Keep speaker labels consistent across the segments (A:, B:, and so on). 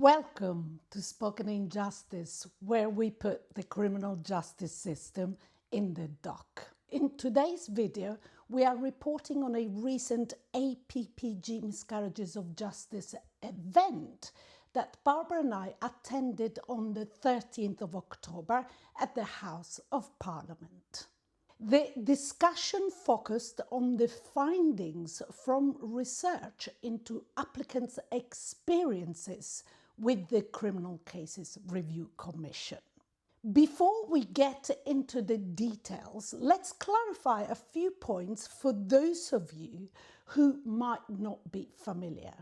A: Welcome to Spoken Injustice, where we put the criminal justice system in the dock. In today's video, we are reporting on a recent APPG Miscarriages of Justice event that Barbara and I attended on the 13th of October at the House of Parliament. The discussion focused on the findings from research into applicants' experiences with the Criminal Cases Review Commission. Before we get into the details, let's clarify a few points for those of you who might not be familiar.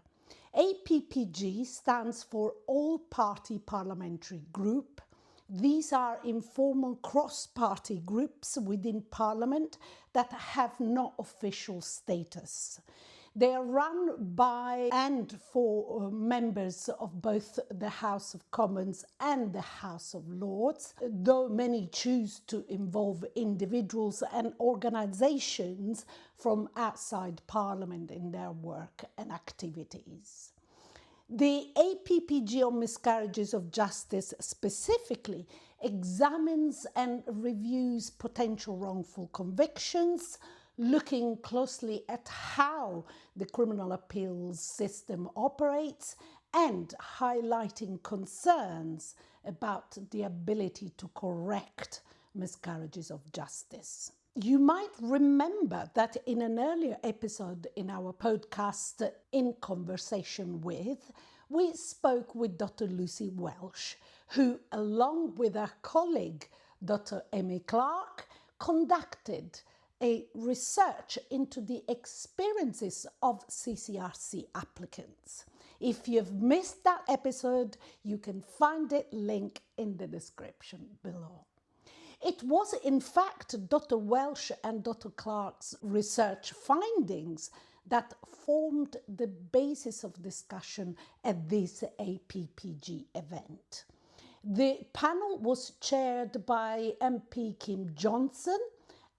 A: APPG stands for All Party Parliamentary Group. These are informal cross-party groups within Parliament that have no official status. They are run by and for members of both the House of Commons and the House of Lords, though many choose to involve individuals and organisations from outside Parliament in their work and activities. The APPG on Miscarriages of Justice specifically examines and reviews potential wrongful convictions, looking closely at how the criminal appeals system operates and highlighting concerns about the ability to correct miscarriages of justice. You might remember that in an earlier episode in our podcast, In Conversation With, we spoke with Dr. Lucy Welsh, who, along with her colleague, Dr. Amy Clark, conducted a research into the experiences of CCRC applicants. If you've missed that episode, you can find it linked in the description below. It was in fact Dr. Welsh and Dr. Clark's research findings that formed the basis of discussion at this APPG event. The panel was chaired by MP Kim Johnson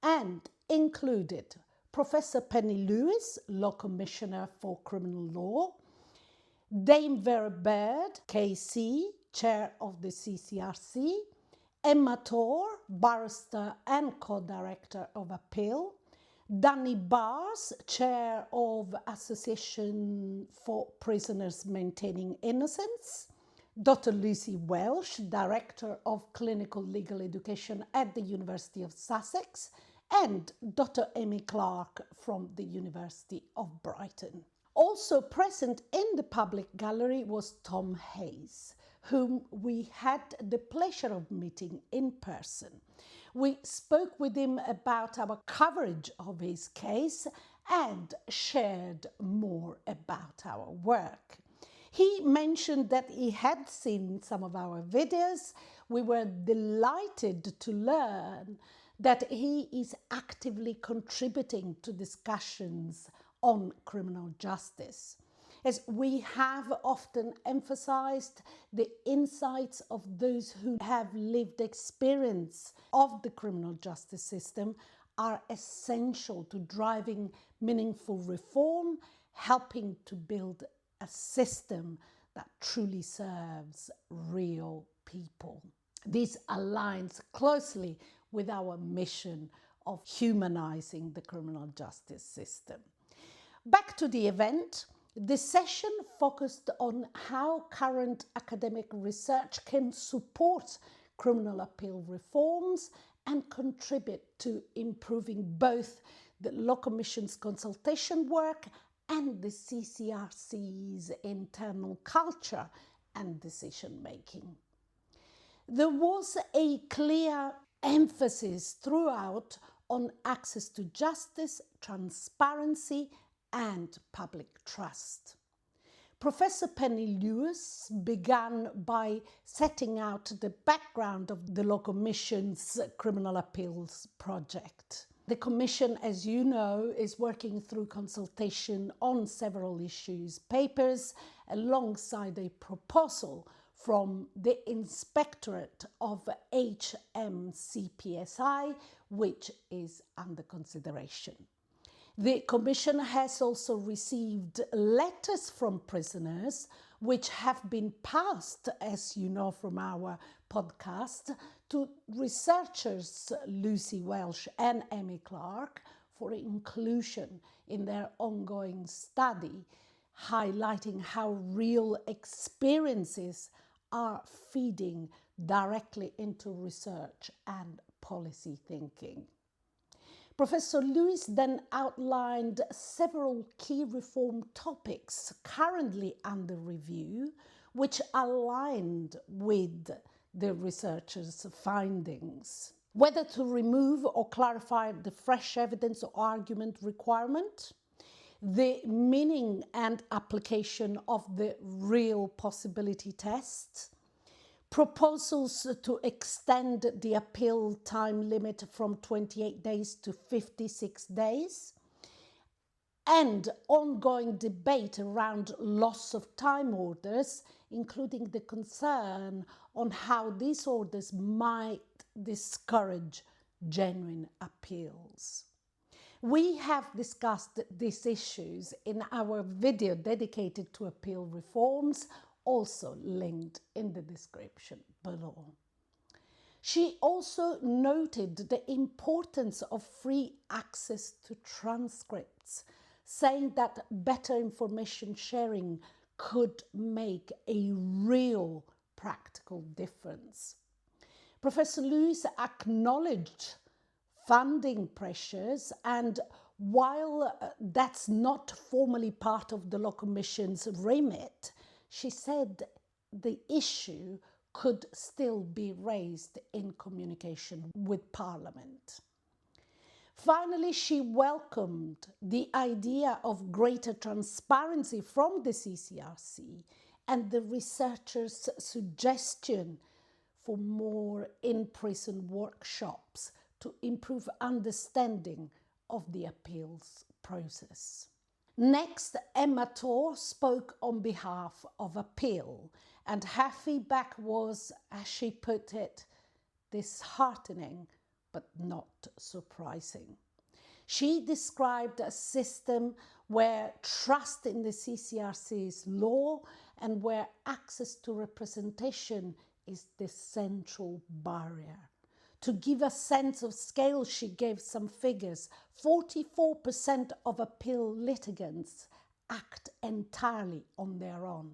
A: and included Professor Penny Lewis, Law Commissioner for Criminal Law, Dame Veira Baird, KC, Chair of the CCRC, Emma Torr, Barrister and Co-Director of Appeal, Danny Bars, Chair of Association for Prisoners Maintaining Innocence, Dr. Lucy Welsh, Director of Clinical Legal Education at the University of Sussex, and Dr. Amy Clark from the University of Brighton. Also present in the public gallery was Tom Hayes, whom we had the pleasure of meeting in person. We spoke with him about our coverage of his case and shared more about our work. He mentioned that he had seen some of our videos. We were delighted to learn that he is actively contributing to discussions on criminal justice. As we have often emphasized, the insights of those who have lived experience of the criminal justice system are essential to driving meaningful reform, helping to build a system that truly serves real people. This aligns closely with our mission of humanizing the criminal justice system. Back to the event. The session focused on how current academic research can support criminal appeal reforms and contribute to improving both the Law Commission's consultation work and the CCRC's internal culture and decision making. There was a clear emphasis throughout on access to justice, transparency, and public trust. Professor Penny Lewis began by setting out the background of the Law Commission's Criminal Appeals project. The Commission, as you know, is working through consultation on several issues papers alongside a proposal from the Inspectorate of HMCPSI, which is under consideration. The Commission has also received letters from prisoners which have been passed, as you know from our podcast, to researchers Lucy Welsh and Emmy Clark for inclusion in their ongoing study, highlighting how real experiences are feeding directly into research and policy thinking. Professor Lewis then outlined several key reform topics currently under review, which aligned with the researchers' findings. Whether to remove or clarify the fresh evidence or argument requirement, the meaning and application of the real possibility test, proposals to extend the appeal time limit from 28 days to 56 days, and ongoing debate around loss of time orders, including the concern on how these orders might discourage genuine appeals. We have discussed these issues in our video dedicated to appeal reforms, also linked in the description below. She also noted the importance of free access to transcripts, saying that better information sharing could make a real practical difference. Professor Lewis acknowledged funding pressures, and while that's not formally part of the Law Commission's remit, she said the issue could still be raised in communication with Parliament. Finally, she welcomed the idea of greater transparency from the CCRC and the researchers' suggestion for more in-prison workshops to improve understanding of the appeals process. Next, Emma Torr spoke on behalf of Appeal, and her feedback was, as she put it, disheartening but not surprising. She described a system where trust in the CCRC's law and where access to representation is the central barrier. To give a sense of scale, she gave some figures. 44% of appeal litigants act entirely on their own,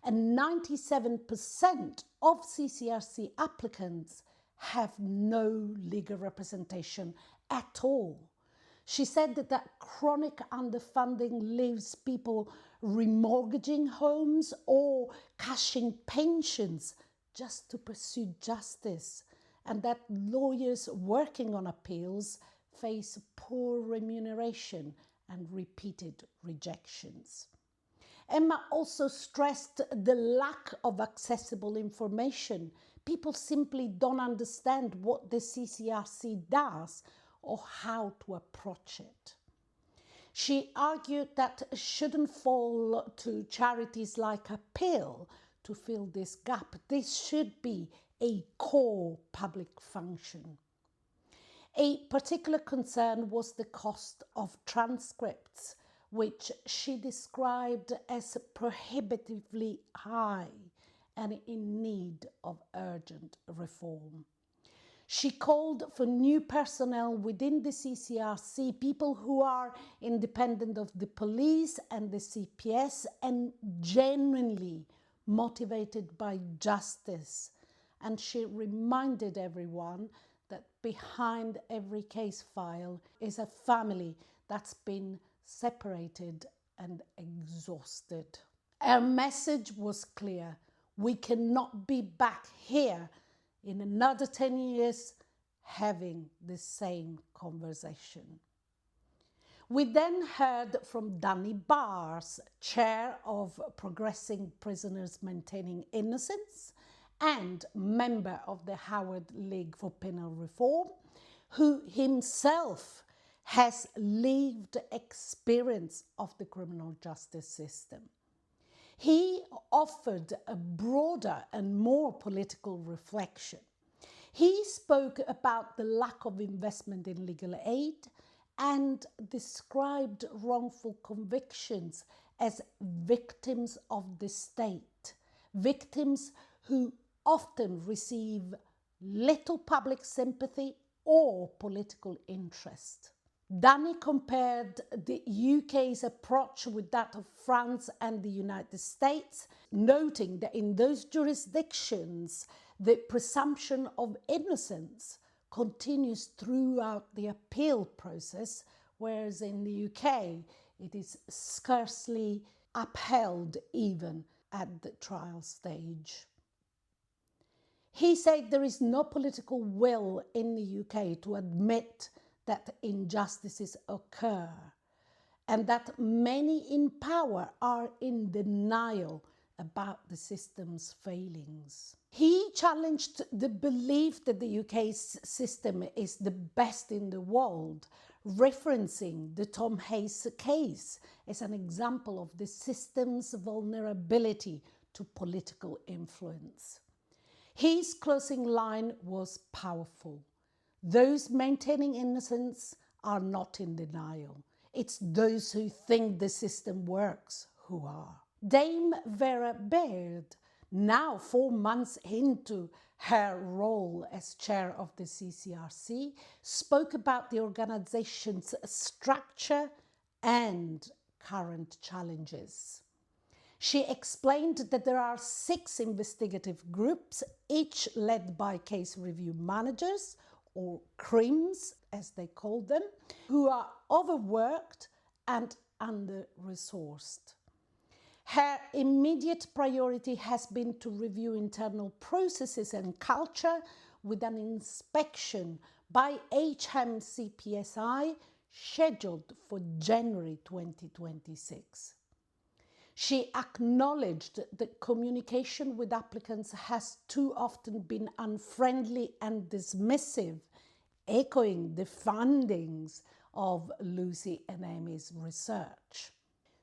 A: and 97% of CCRC applicants have no legal representation at all. She said that chronic underfunding leaves people remortgaging homes or cashing pensions just to pursue justice, and that lawyers working on appeals face poor remuneration and repeated rejections. Emma also stressed the lack of accessible information. People simply don't understand what the CCRC does or how to approach it. She argued that it shouldn't fall to charities like Appeal to fill this gap. This should be a core public function. A particular concern was the cost of transcripts, which she described as prohibitively high and in need of urgent reform. She called for new personnel within the CCRC, people who are independent of the police and the CPS and genuinely motivated by justice. And she reminded everyone that behind every case file is a family that's been separated and exhausted. Her message was clear. We cannot be back here in another 10 years having the same conversation. We then heard from Danny Bars, chair of Progressing Prisoners Maintaining Innocence and member of the Howard League for Penal Reform, who himself has lived experience of the criminal justice system. He offered a broader and more political reflection. He spoke about the lack of investment in legal aid and described wrongful convictions as victims of the state, victims who often receive little public sympathy or political interest. Danny compared the UK's approach with that of France and the United States, noting that in those jurisdictions, the presumption of innocence continues throughout the appeal process, whereas in the UK, it is scarcely upheld even at the trial stage. He said there is no political will in the UK to admit that injustices occur, and that many in power are in denial about the system's failings. He challenged the belief that the UK's system is the best in the world, referencing the Tom Hayes case as an example of the system's vulnerability to political influence. His closing line was powerful. Those maintaining innocence are not in denial. It's those who think the system works who are. Dame Veira Baird, now 4 months into her role as chair of the CCRC, spoke about the organisation's structure and current challenges. She explained that there are 6 investigative groups, each led by case review managers, or CRIMs as they call them, who are overworked and under-resourced. Her immediate priority has been to review internal processes and culture with an inspection by HMCPSI scheduled for January 2026. She acknowledged that communication with applicants has too often been unfriendly and dismissive, echoing the findings of Lucy and Amy's research.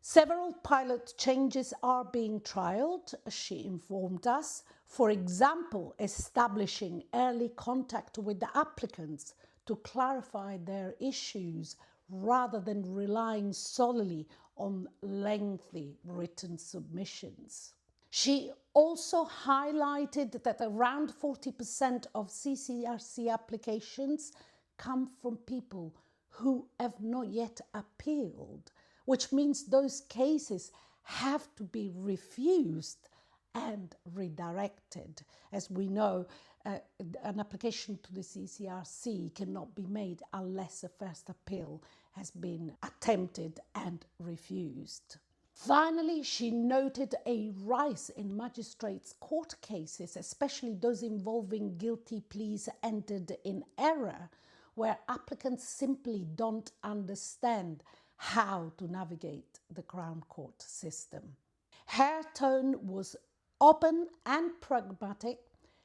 A: Several pilot changes are being trialled, she informed us. For example, establishing early contact with the applicants to clarify their issues rather than relying solely on lengthy written submissions. She also highlighted that around 40% of CCRC applications come from people who have not yet appealed, which means those cases have to be refused and redirected. As we know, an application to the CCRC cannot be made unless a first appeal has been attempted and refused. Finally, she noted a rise in magistrates' court cases, especially those involving guilty pleas entered in error, where applicants simply don't understand how to navigate the Crown Court system. Her tone was open and pragmatic.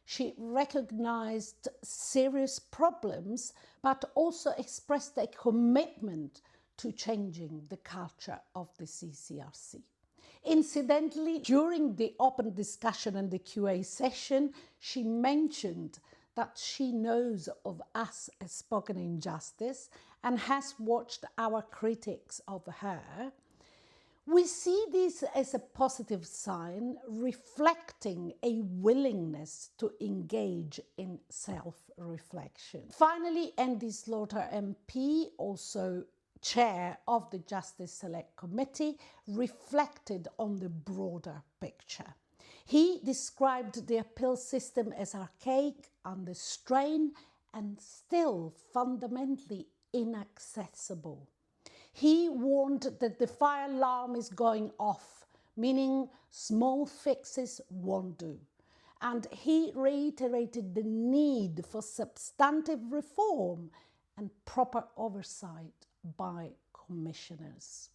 A: She recognised serious problems, but also expressed a commitment to changing the culture of the CCRC. Incidentally, during the open discussion and the QA session, she mentioned that she knows of us as Spoken in Justice and has watched our critics of her. We see this as a positive sign, reflecting a willingness to engage in self-reflection. Finally, Andy Slaughter MP, also chair of the Justice Select Committee, reflected on the broader picture. He described the appeal system as archaic, under strain, and still fundamentally inaccessible. He warned that the fire alarm is going off, meaning small fixes won't do. And he reiterated the need for substantive reform and proper oversight by commissioners.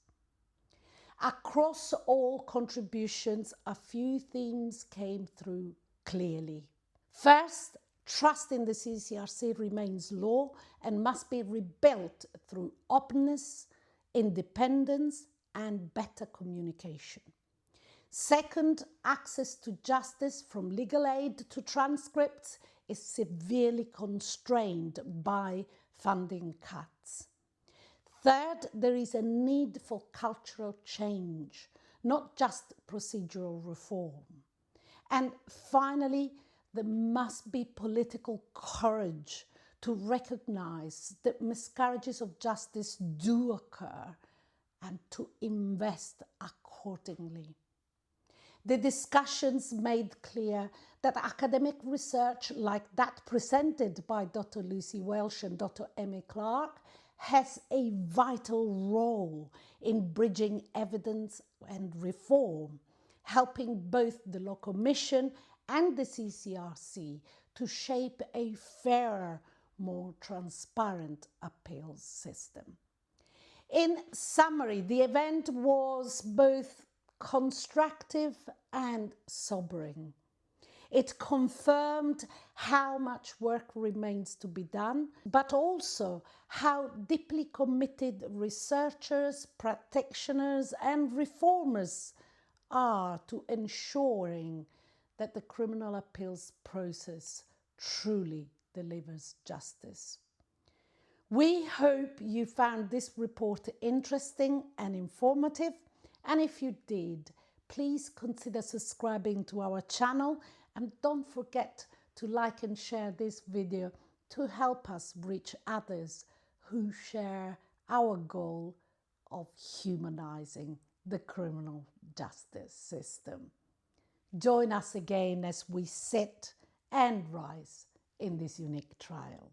A: Across all contributions, a few themes came through clearly. First, trust in the CCRC remains low and must be rebuilt through openness, independence and better communication. Second, access to justice from legal aid to transcripts is severely constrained by funding cuts. Third, there is a need for cultural change, not just procedural reform. And finally, there must be political courage to recognize that miscarriages of justice do occur and to invest accordingly. The discussions made clear that academic research like that presented by Dr. Lucy Welsh and Dr. Emmy Clark has a vital role in bridging evidence and reform, helping both the Law Commission and the CCRC to shape a fairer, more transparent appeals system. In summary, the event was both constructive and sobering. It confirmed how much work remains to be done, but also how deeply committed researchers, practitioners, and reformers are to ensuring that the criminal appeals process truly delivers justice. We hope you found this report interesting and informative, and if you did, please consider subscribing to our channel and don't forget to like and share this video to help us reach others who share our goal of humanizing the criminal justice system. Join us again as we sit and rise in this unique trial.